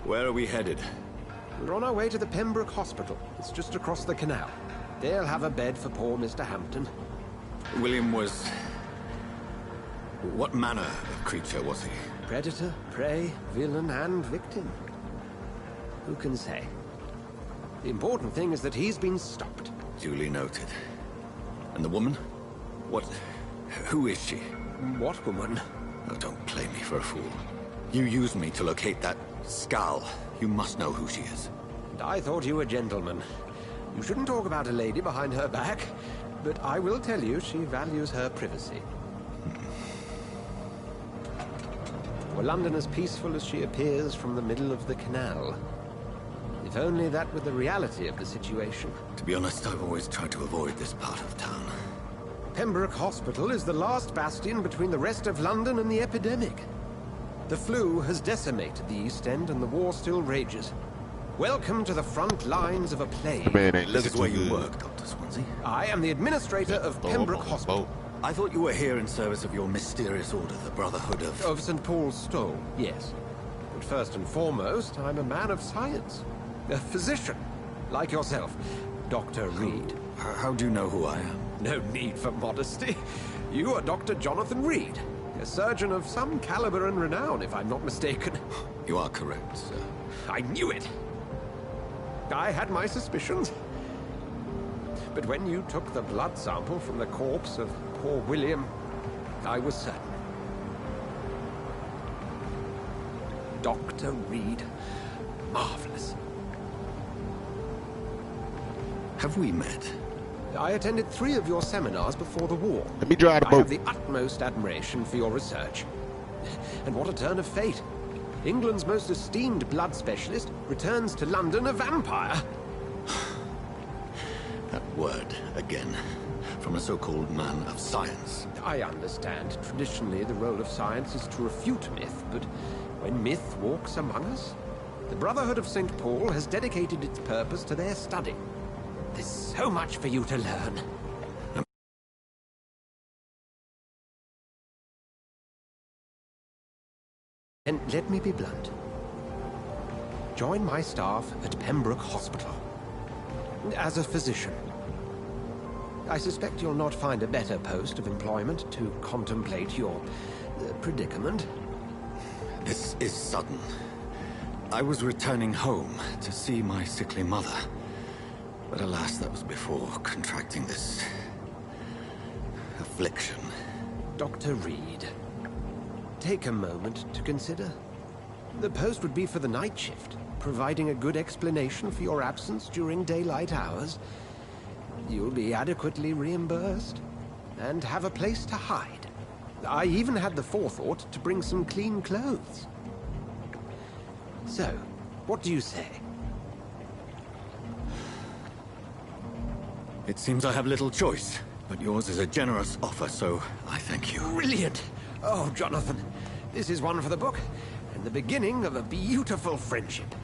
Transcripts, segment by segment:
Where are we headed? We're on our way to the Pembroke Hospital. It's just across the canal. They'll have a bed for poor Mr. Hampton. William was... What manner of creature was he? Predator, prey, villain, and victim. Who can say? The important thing is that he's been stopped. Duly noted. And the woman? What... Who is she? What woman? Oh, don't play me for a fool. You used me to locate that skull. You must know who she is. And I thought you a gentleman. You shouldn't talk about a lady behind her back, but I will tell you she values her privacy. Were London as peaceful as she appears from the middle of the canal? If only that were the reality of the situation. To be honest, I've always tried to avoid this part of town. Pembroke Hospital is the last bastion between the rest of London and the epidemic. The flu has decimated the East End and the war still rages. Welcome to the front lines of a plague. This is where you work, Dr. Swansea. I am the administrator of Pembroke Hospital. I thought you were here in service of your mysterious order, the Brotherhood of... Of St. Paul's Stole, yes. But first and foremost, I'm a man of science. A physician, like yourself, Dr. Reed. How do you know who I am? No need for modesty. You are Dr. Jonathan Reed, a surgeon of some caliber and renown, if I'm not mistaken. You are correct, sir. I knew it! I had my suspicions. But when you took the blood sample from the corpse of poor William, I was certain. Dr. Reed. Marvelous. Have we met? I attended 3 of your seminars before the war. Let me drive the boat. I have the utmost admiration for your research. And what a turn of fate. England's most esteemed blood specialist returns to London a vampire. That word, again, from a so-called man of science. I understand. Traditionally, the role of science is to refute myth, but when myth walks among us, the Brotherhood of St. Paul has dedicated its purpose to their study. There's so much for you to learn. And let me be blunt. Join my staff at Pembroke Hospital. As a physician. I suspect you'll not find a better post of employment to contemplate your predicament. This is sudden. I was returning home to see my sickly mother. But alas, that was before contracting this... affliction. Dr. Reed, take a moment to consider. The post would be for the night shift, providing a good explanation for your absence during daylight hours. You'll be adequately reimbursed, and have a place to hide. I even had the forethought to bring some clean clothes. So, what do you say? It seems I have little choice, but yours is a generous offer, so I thank you. Brilliant! Oh, Jonathan, this is one for the book, and the beginning of a beautiful friendship.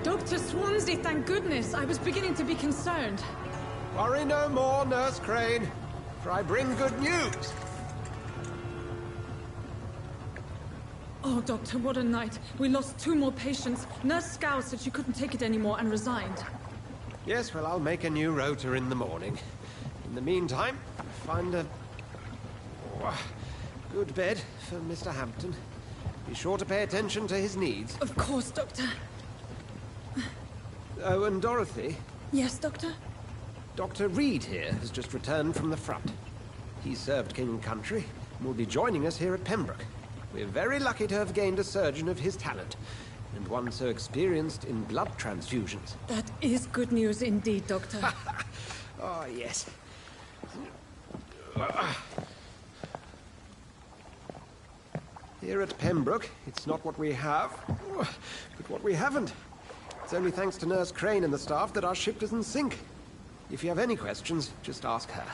Dr. Swansea, thank goodness. I was beginning to be concerned. Worry no more, Nurse Crane, for I bring good news. Oh, Doctor, what a night. We lost 2 more patients. Nurse Scow said she couldn't take it anymore and resigned. Yes, well, I'll make a new rota in the morning. In the meantime, find a good bed for Mr. Hampton. Be sure to pay attention to his needs. Of course, Doctor. Oh, and Dorothy? Yes, Doctor? Dr. Reed here has just returned from the front. He served King and Country and will be joining us here at Pembroke. We're very lucky to have gained a surgeon of his talent, and one so experienced in blood transfusions. That is good news indeed, Doctor. Oh, yes. Here at Pembroke, it's not what we have, but what we haven't. It's only thanks to Nurse Crane and the staff that our ship doesn't sink. If you have any questions, just ask her.